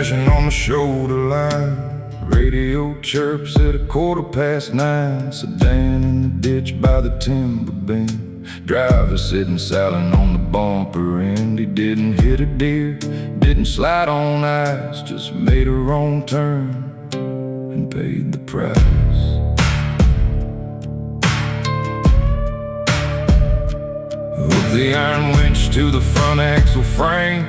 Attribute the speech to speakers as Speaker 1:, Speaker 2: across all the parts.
Speaker 1: crashing on the shoulder line. Radio chirps at 9:15. Sedan in the ditch by the timber bin. Driver sitting silent on the bumper end. He didn't hit a deer, didn't slide on ice, just made a wrong turn and paid the price. Hooked the iron winch to the front axle frame.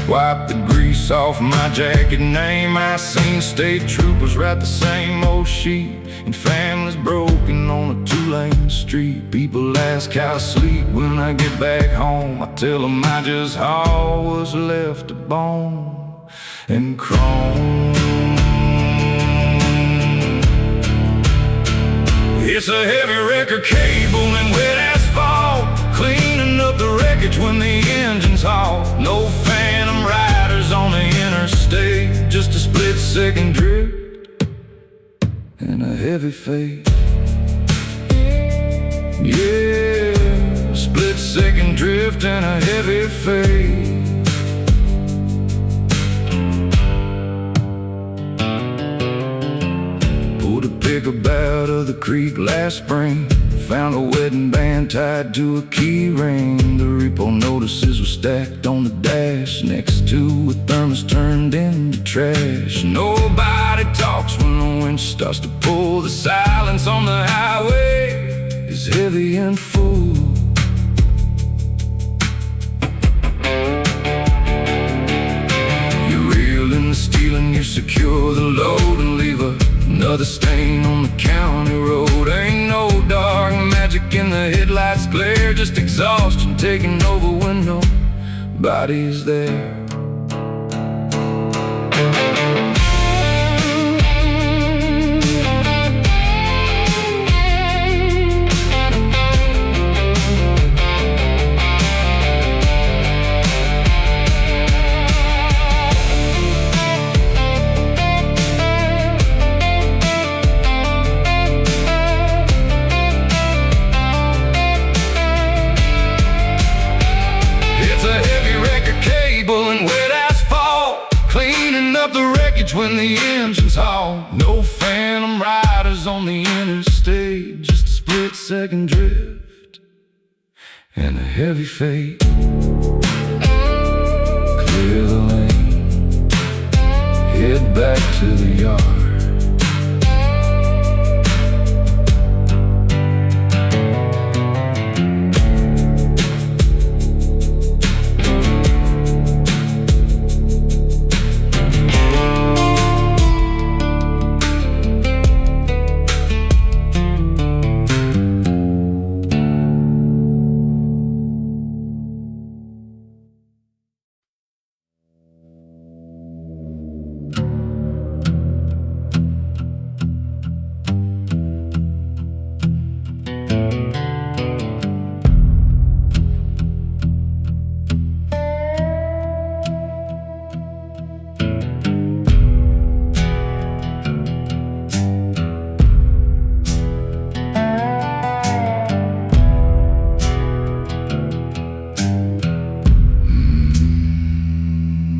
Speaker 1: Wiped the grease off my jacket name. I seen state troopers write the same old sheet, and families broken on a two-lane street. People ask how I sleep when I get back home. I tell them I just haul what's left of bone and chrome. It's a heavy wrecker cable and wet asphalt, cleaning up the wreckage when the engine's halt. No phantom riders on the interstate, just a split-second drift and a heavy fade. Yeah, split-second drift and a heavy fade. Pulled a pickup out of the creek last spring. Found a wedding band tied to a key ring. The repo notices were stacked on the dash, next to a thermos turned into trash. Nobody talks when the winch starts to pull. The silence on the highway is heavy and full. You reel in the steel and you secure the load and leave another stain on the county road. Ain't no dark magic in the headlights glare, just exhaustion taking over when nobody's there. And wet asphalt, cleaning up the wreckage when the engine's halt. No phantom riders on the interstate, just a split-second drift and a heavy fade. Clear the lane, head back to the yard.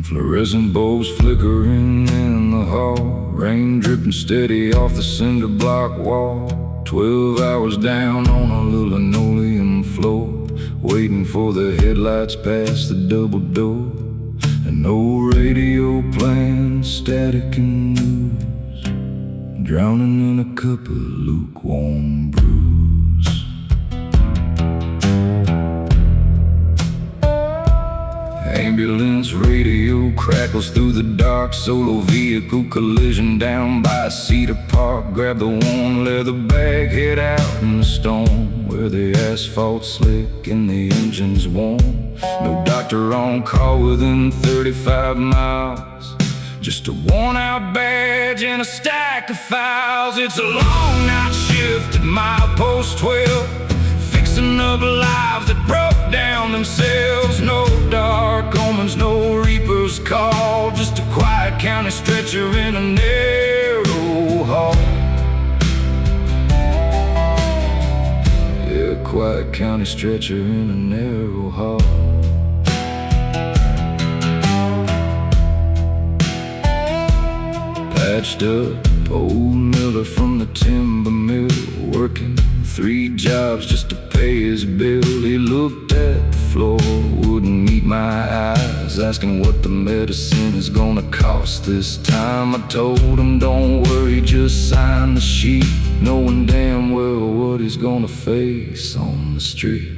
Speaker 1: Fluorescent bulbs flickering in the hall, rain dripping steady off the cinder block wall. 12 hours down on a little linoleum floor, waiting for the headlights past the double door. An old radio playing static and news, drowning in a cup of lukewarm brews. Ambulance radio crackles through the dark, solo vehicle collision down by a Cedar Park. Grab the worn leather bag, head out in the storm, where the asphalt's slick and the engine's warm. No doctor on call within 35 miles, just a worn-out badge and a stack of files. It's a long night shift at milepost 12, fixing up lives that broke down themselves. No dark omens, no reaper's call, just a quiet county stretcher in a narrow hall. Yeah, quiet county stretcher in a narrow hall. patched up old miller from the timber mill, working 3 jobs just to pay his bill. He looked at the floor, wouldn't meet my eyes, asking what the medicine is gonna cost this time. I told him, don't worry, just sign the sheet, knowing damn well what he's gonna face on the street.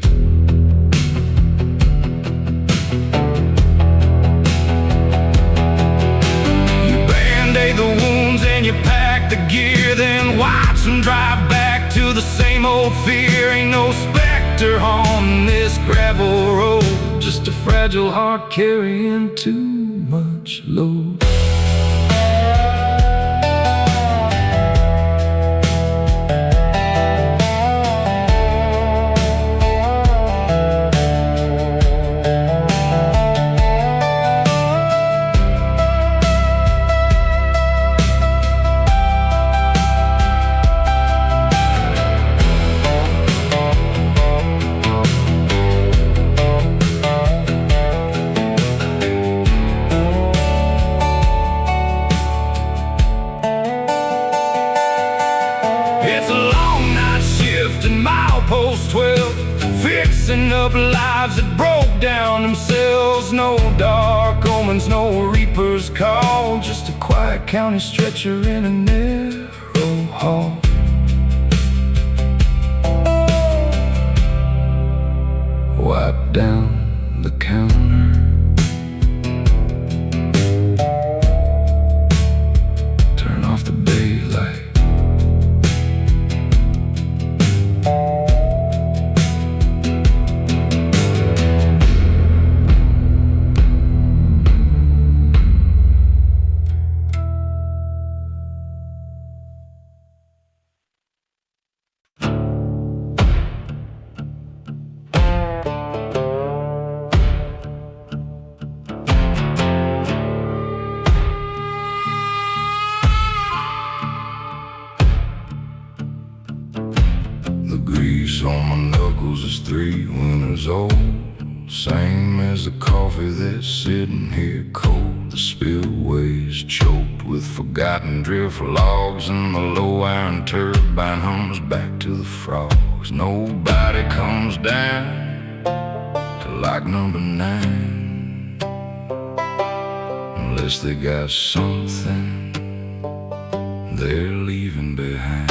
Speaker 1: You pack the gear, then watch them drive back to the same old fear. Ain't no specter haunting this gravel road, just a fragile heart carrying too much load. Post 12, fixing up lives that broke down themselves. No dark omens, no reaper's call, just a quiet county stretcher in a narrow hall. Wipe down the counter, turn off the daylight. The grease on my knuckles is 3 winters old, same as the coffee that's sitting here cold. The spillways choked with forgotten drift logs, and the low iron turbine hums back to the frogs. Nobody comes down to like number 9 unless they got something they're leaving behind.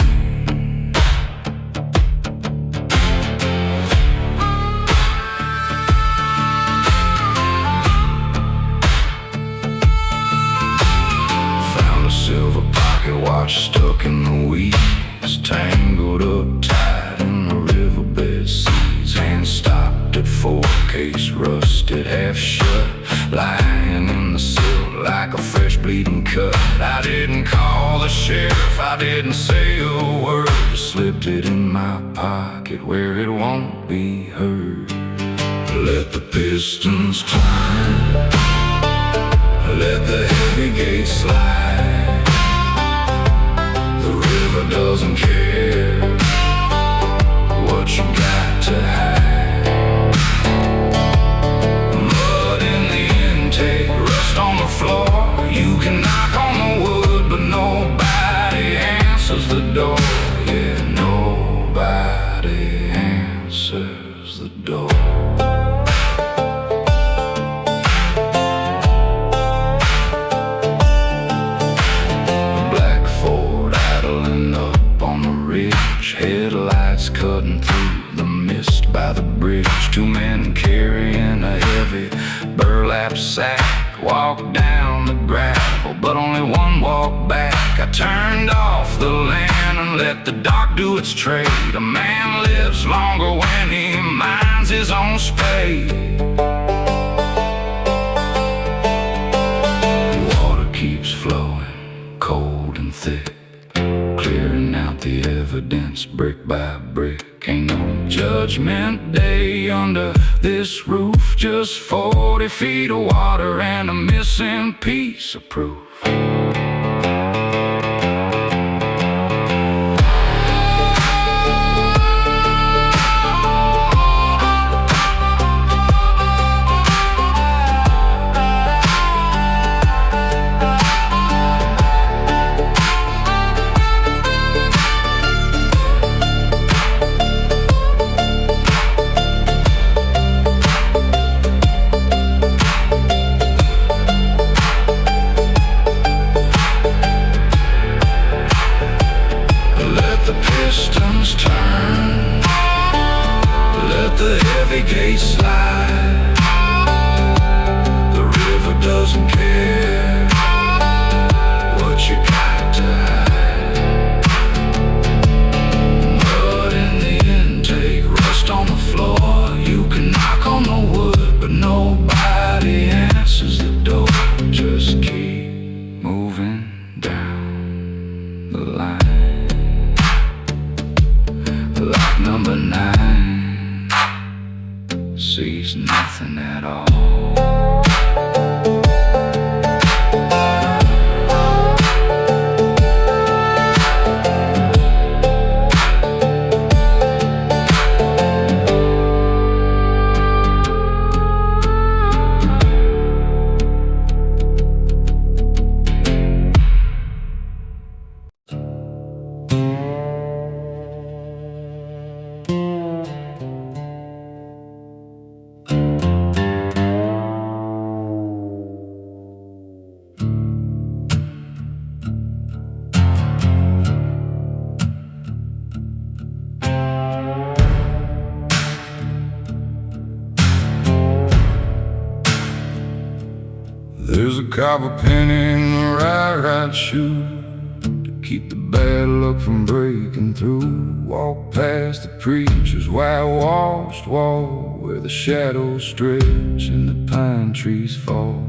Speaker 1: Silver pocket watch stuck in the weeds, tangled up tight in the riverbed seas. Hand stopped at 4, case rusted half shut, lying in the silt like a fresh bleeding cut. I didn't call the sheriff, I didn't say a word, just slipped it in my pocket where it won't be heard. Let the pistons turn, let the heavy gates slide. The river doesn't care what you got to hide. Mud in the intake, rust on the floor. You can knock on the wood, but nobody answers the door. Yeah, nobody answers the door. Headlights cutting through the mist by the bridge. 2 men carrying a heavy burlap sack walked down the gravel, but only one walked back. I turned off the land and let the dark do its trade. A man lives longer when he minds his own spade. Water keeps flowing, cold and thick, clearing out the evidence brick by brick. Ain't no judgment day under this roof, just 40 feet of water and a missing piece of proof. systems turn. Let the heavy gates slide. The river doesn't care what you got to hide. Mud in the intake, rust on the floor. You can knock on the wood, but nobody answers the door. Just keep moving down the line. Like number 9 sees nothing at all. There's a copper penny in the right shoe to keep the bad luck from breaking through. Walk past the preacher's whitewashed wall, where the shadows stretch and the pine trees fall.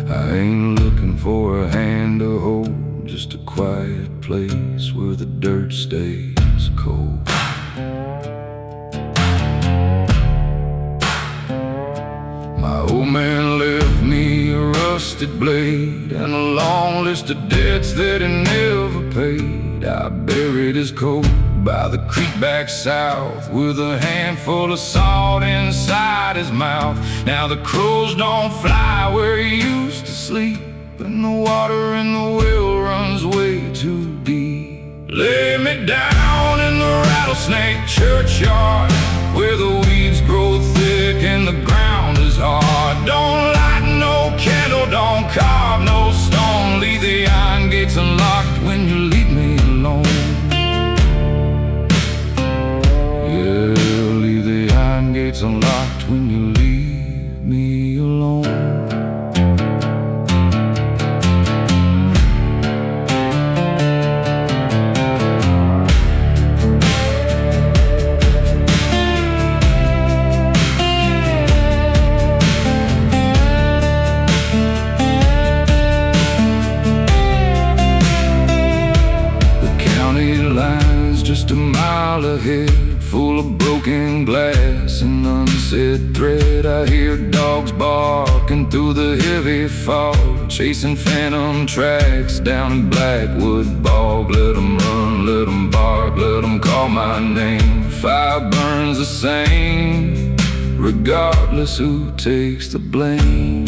Speaker 1: I ain't looking for a hand to hold, just a quiet place where the dirt stays cold. My old man left me a rusted blade and a long list of debts that he never paid. I buried his coat by the creek back south with a handful of salt inside his mouth. Now the crows don't fly where he used to sleep, and the water in the well runs way too deep. Lay me down in the rattlesnake churchyard, where the weeds grow thick and the ground is hard. Don't light no candle, don't carve no stone. Leave the iron gates unlocked when you leave me alone. Yeah, leave the iron gates unlocked when you leave me alone. Just a mile ahead, full of broken glass and unsaid thread. I hear dogs barking through the heavy fog, chasing phantom tracks down in Blackwood Bog. Let them run, let them bark, let them call my name. Fire burns the same, regardless who takes the blame.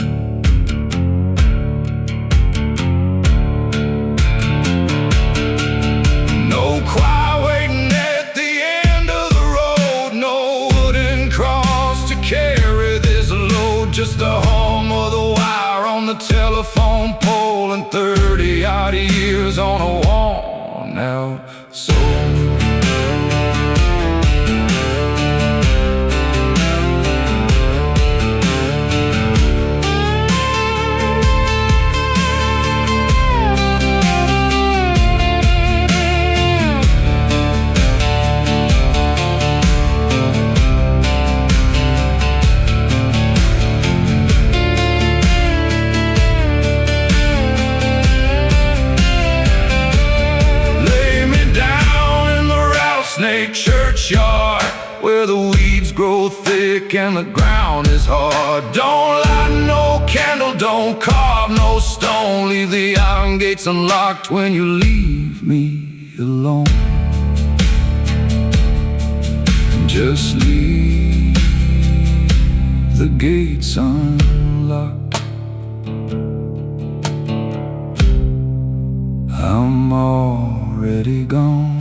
Speaker 1: No quiet just the hum of the wire on the telephone pole, and 30-odd years on a worn-out soul. Snake churchyard, where the weeds grow thick and the ground is hard. Don't light no candle, don't carve no stone. Leave the iron gates unlocked when you leave me alone. Just leave the gates unlocked. I'm already gone.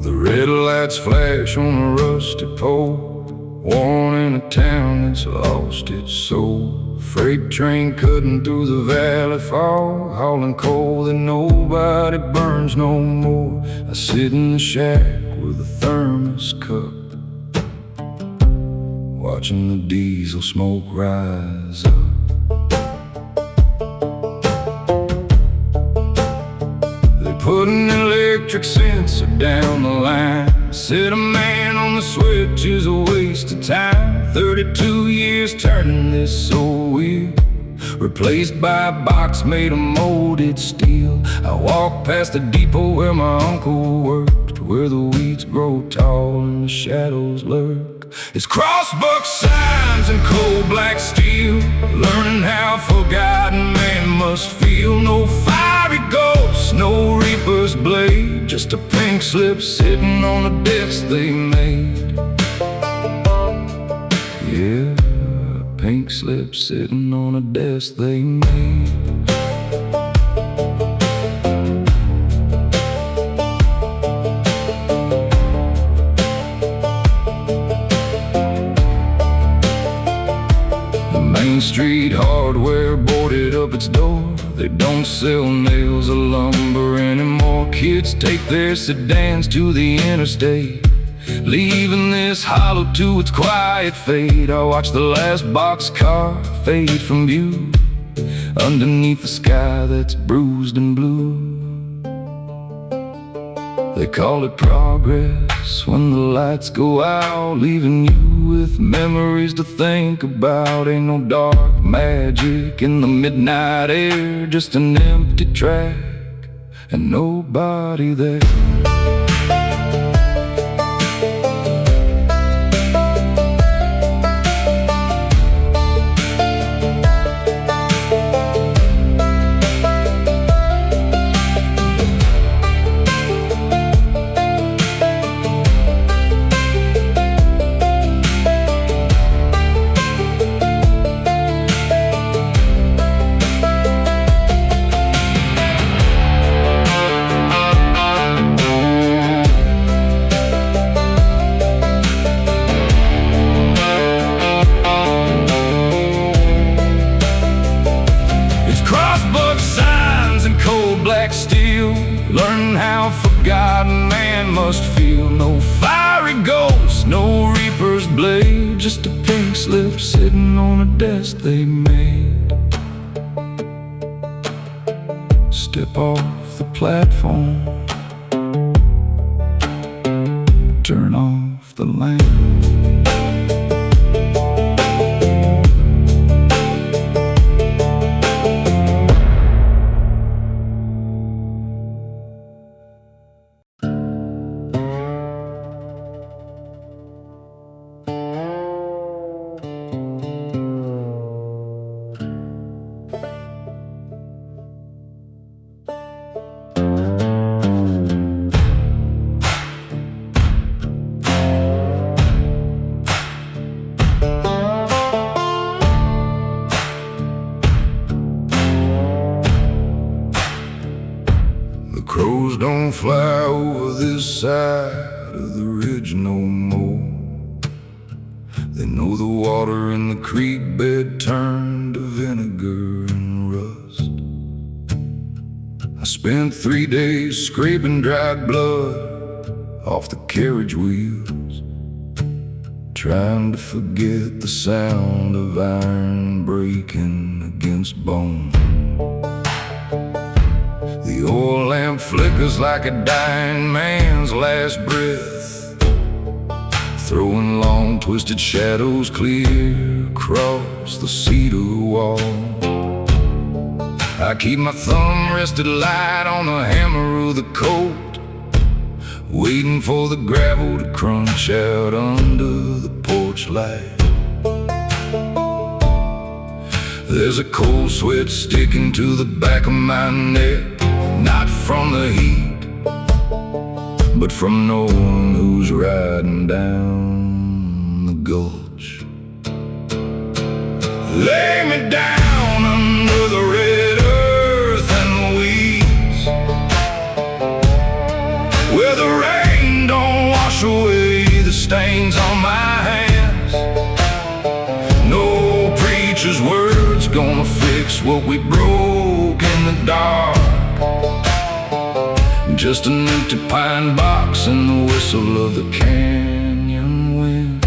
Speaker 1: The red lights flash on a rusty pole, warning a town that's lost its soul. Freight train cutting through the valley fog, hauling coal that nobody burns no more. I sit in the shack with a thermos cup, watching the diesel smoke rise up. Put an electric sensor down the line, said a man on the switch is a waste of time. 32 years turning this old wheel, replaced by a box made of molded steel. I walked past the depot where my uncle worked, where the weeds grow tall and the shadows lurk. It's crossbuck signs and cold black steel, learning how forgotten man must feel. No fiery ghosts, no reaper's blade, just a pink slip sitting on a desk they made. Yeah, a pink slip sitting on a desk they made. Main Street Hardware boarded up its door. They don't sell nails or lumber anymore. Kids take their sedans to the interstate, leaving this hollow to its quiet fate. I watch the last boxcar fade from view, underneath the sky that's bruised and blue. They call it progress when the lights go out, leaving you with memories to think about. Ain't no dark magic in the midnight air, just an empty track and nobody there. Learning how forgotten man must feel. No fiery ghost, no reaper's blade, just a pink slip sitting on a desk they made. Step off the platform, turn off the lamp. Crows don't fly over this side of the ridge no more. They know the water in the creek bed turned to vinegar and rust. I spent 3 days scraping dried blood off the carriage wheels, trying to forget the sound of iron breaking against bone. The oil lamp flickers like a dying man's last breath, throwing long twisted shadows clear across the cedar wall. I keep my thumb rested light on the hammer of the coat, waiting for the gravel to crunch out under the porch light. There's a cold sweat sticking to the back of my neck, not from the heat, but from knowing who's riding down the gulch. Lay me down under the red earth and the weeds, where the rain don't stains on my hands. No preacher's words gonna fix what we broke in the dark. Just an empty pine box and the whistle of the canyon wind.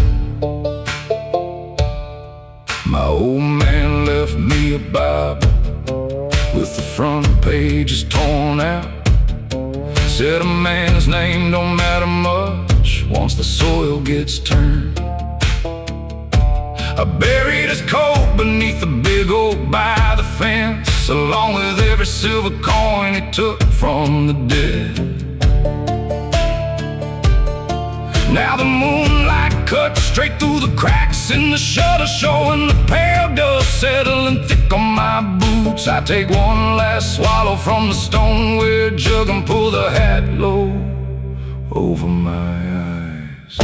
Speaker 1: My old man left me a Bible with the front pages torn out. Said a man's name don't matter much once the soil gets turned. I buried his coat beneath the big oak by the fence, along with every silver coin he took from the dead. Now the moonlight cuts straight through the cracks in the shutter, showing the pale dust settling thick on my boots. I take one last swallow from the stoneware jug and pull the hat low over my eyes.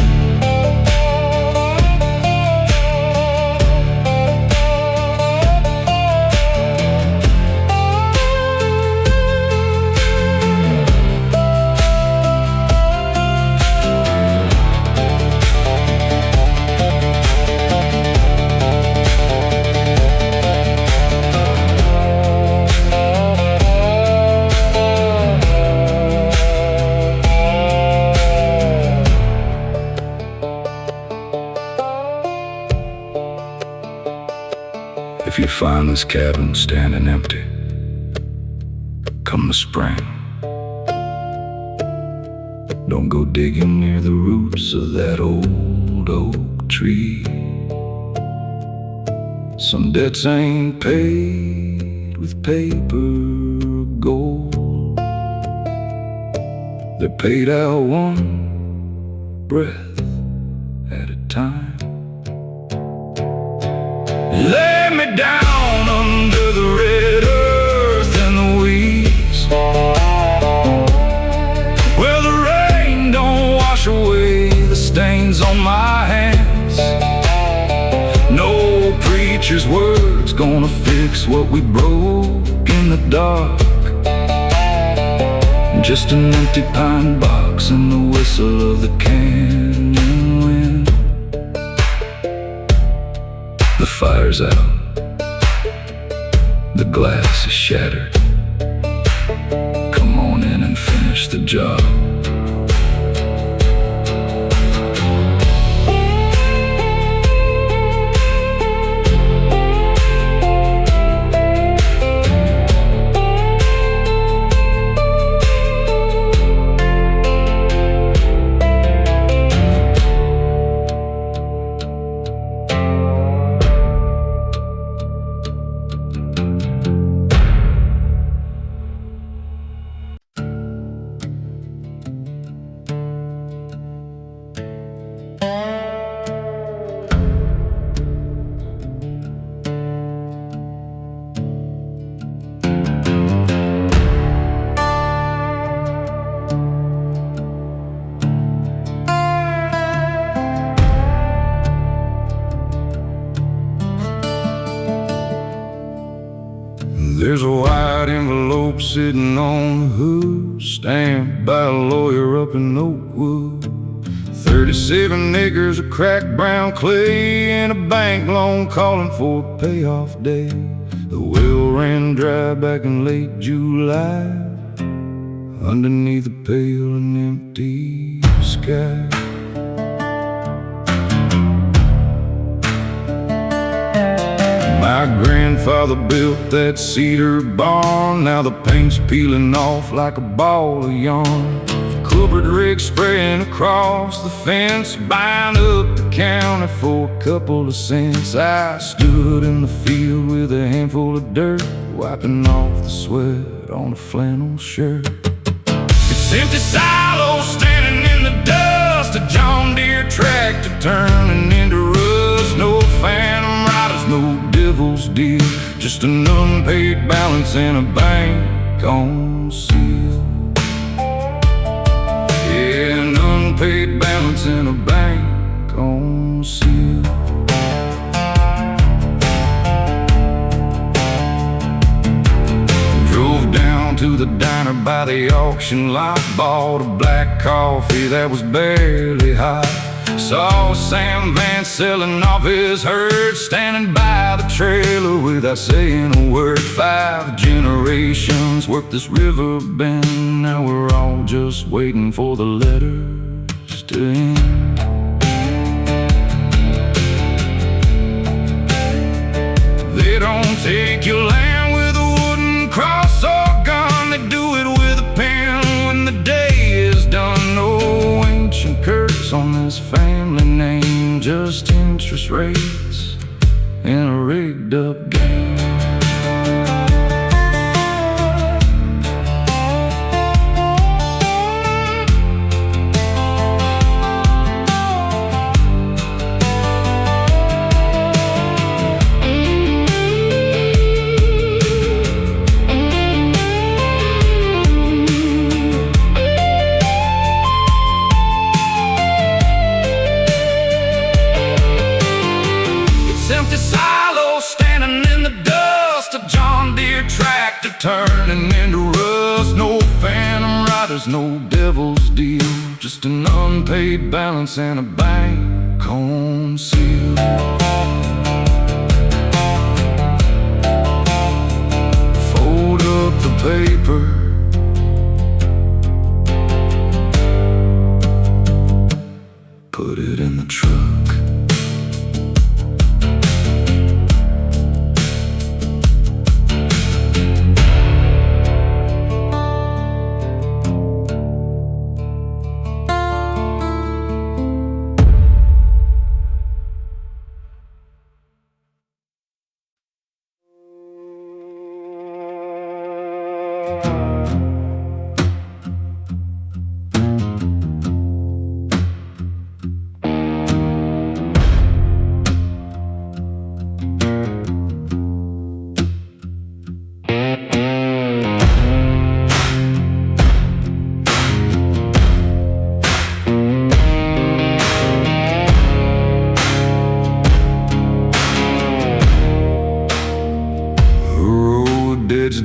Speaker 1: If you find this cabin standing empty, come the spring, don't go digging near the roots of that old oak tree. Some debts ain't paid with paper or gold. They're paid out one breath at a time. Lay me down under the red earth and the weeds, where the rain don't wash away the stains on my hands. No preacher's words gonna fix what we broke in the dark. Just an empty pine box and the whistle of the canyon wind. The fire's out, the glass is shattered. Come on in and finish the job. There's a white envelope sitting on the hood, stamped by a lawyer up in Oakwood. 37 acres of cracked brown clay and a bank loan calling for a payoff day. The well ran dry back in late July, underneath a pale and empty sky. My grandfather built that cedar barn, now the paint's peeling off like a ball of yarn. Cupboard rig spraying across the fence, buying up the county for a couple of cents. I stood in the field with a handful of dirt, wiping off the sweat on a flannel shirt. It's empty silos standing in the dust, a John Deere tractor turning into rust. No phantom riders, no devil's deal, just an unpaid balance in a bank on seal. Yeah, an unpaid balance in a bank on seal. Drove down to the diner by the auction lot, bought a black coffee that was barely hot. Saw Sam Vance selling off his herd, standing by the trailer without saying a word. 5 generations worked this river bend. Now we're all just waiting for the letters to end. They don't take your land with a wooden cross or gun. They do it with a pen when the day is done. No ancient curse on this family name, just interest rates and a rigged up game. Empty silos standing in the dust, a John Deere tractor turning into rust. No phantom riders, no devil's deal, just an unpaid balance and a bank on seal. Fold up the paper, put it in the truck.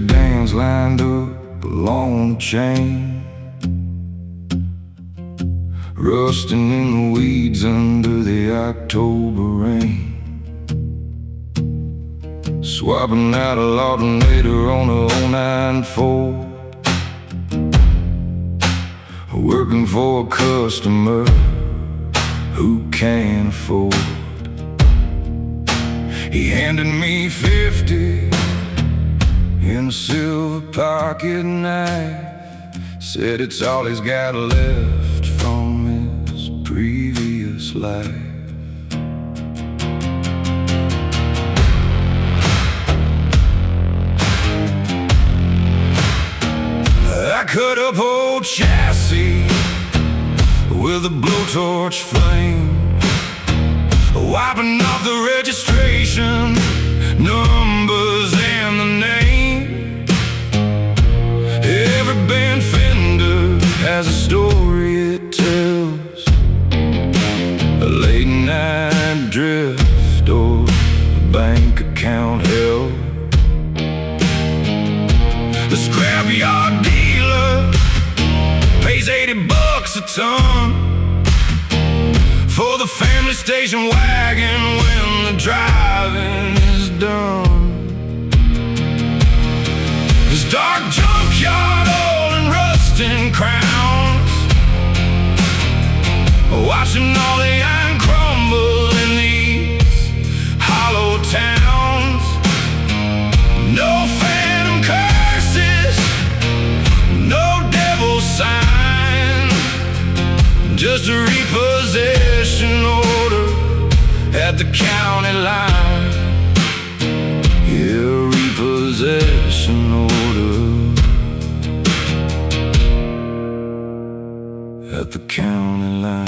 Speaker 1: Dams lined up along the chain, rusting in the weeds under the October rain. Swapping out a alternator on a 09 Ford, working for a customer who can't afford. He handed me 50 in a silver pocket knife, said it's all he's got left from his previous life. I cut up old chassis with a blowtorch flame, wiping off the registration numbers and the name. Every bent fender has a story it tells, a late night drift or a bank account held. The scrapyard dealer pays $80 a ton for the family station wagon when the driving is done. This dark junkyard, old and rusting crowns, watching all the iron crumble in these hollow towns. No phantom curses, no devil sign, just a repossession order at the county line. Yeah, repossession order at the county line.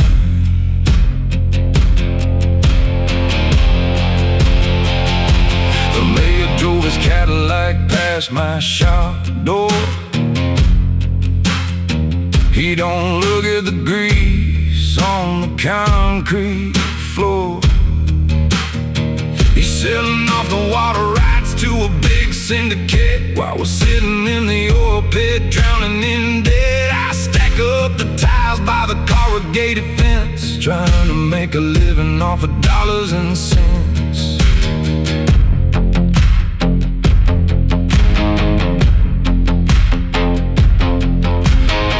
Speaker 1: The mayor drove his Cadillac past my shop door. He don't look at the grease on the concrete floor. He's selling off the water rights to a big syndicate while we're sitting in the oil pit drowning in debt. I stack up the tiles by the corrugated fence, trying to make a living off of dollars and cents.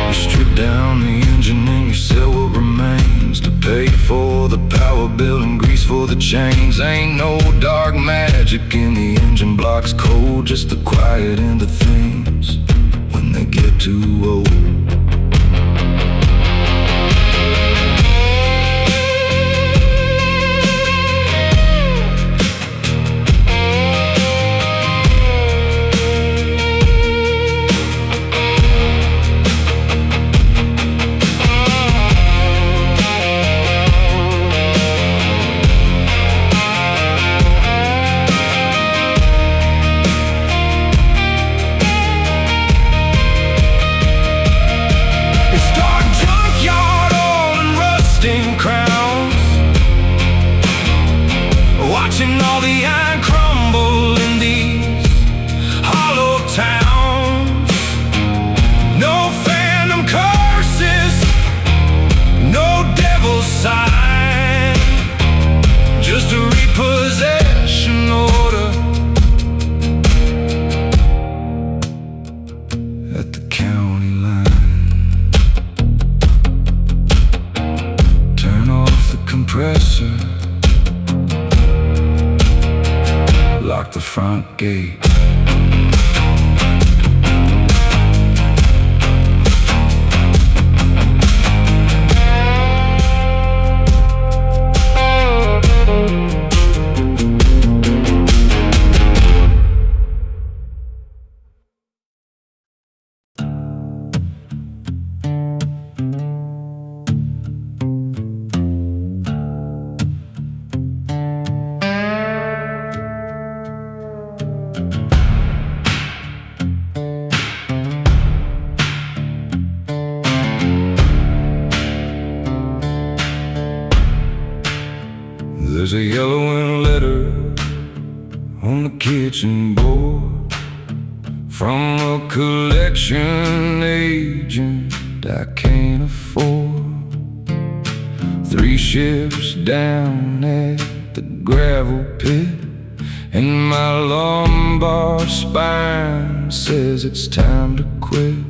Speaker 1: You strip down the engine and you sell what remains to pay for the power bill and grease for the chains. Ain't no dark magic in the engine blocks cold, just the quiet end of things when they get too old. Watching all the iron crumble in these hollow towns. No phantom curses, no devil's sign, just a repossession order at the county line. Turn off the compressor, lock the front gate. There's a yellowing letter on the kitchen board from a collection agent I can't afford. 3 ships down at the gravel pit, and my lumbar spine says it's time to quit.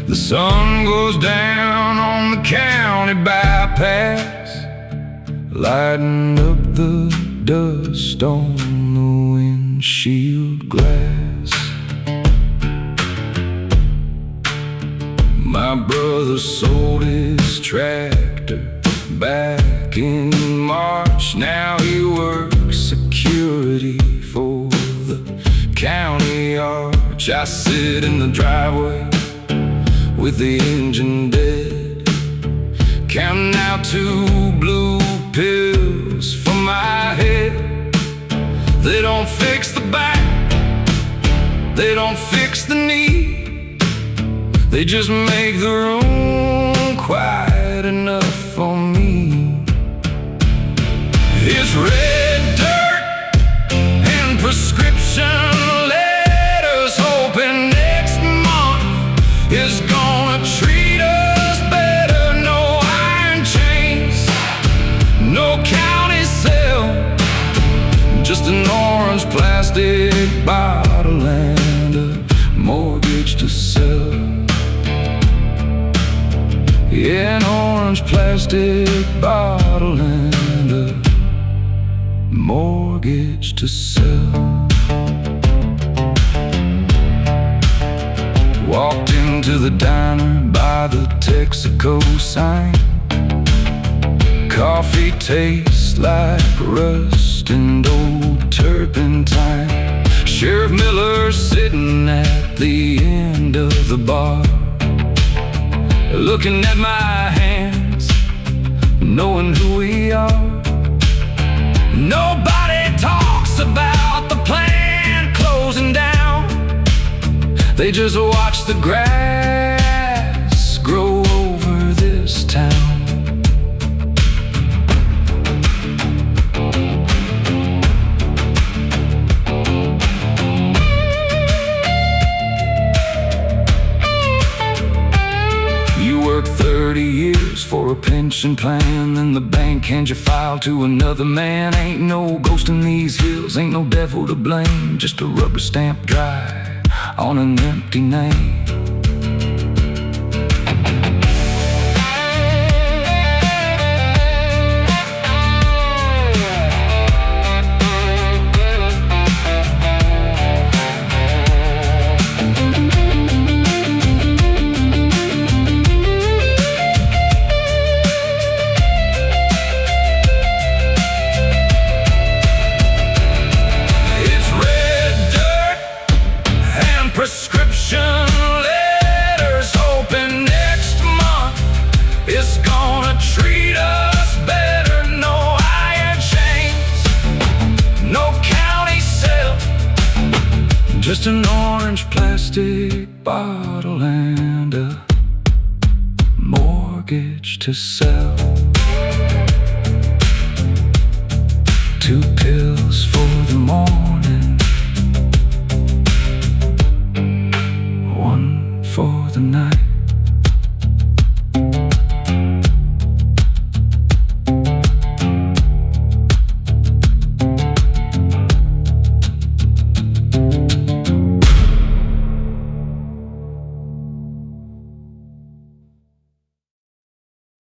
Speaker 1: The sun goes down on the county bypass, lighting up the dust on the windshield glass. My brother sold his tractor back in March. Now he works security for the county arch. I sit in the driveway with the engine dead, counting out 2 blue pills for my head. They don't fix the back, they don't fix the knee, they just make the room quiet enough for me. It's red dirt and prescription letters, hoping next month is gonna treat us better. No iron chains, no county cell, just an orange plastic bottle and a mortgage to sell. Yeah, an orange plastic bottle and a mortgage to sell. Walked into the diner by the Texaco sign. Coffee tastes like rust and old turpentine. Sheriff Miller sitting at the end of the bar, looking at my hands, knowing who we are. Nobody talks about the plant closing down, they just watch the grass grow over this town. You work 30 years for a pension plan, then the bank hands your file to another man. Ain't no ghost in these hills, ain't no devil to blame, just a rubber stamp dry on an empty name. Prescription letters hoping next month is gonna treat us better. No iron chains, no county cell, just an orange plastic bottle and a mortgage to sell. 2 pills for the morning, 1 for the night.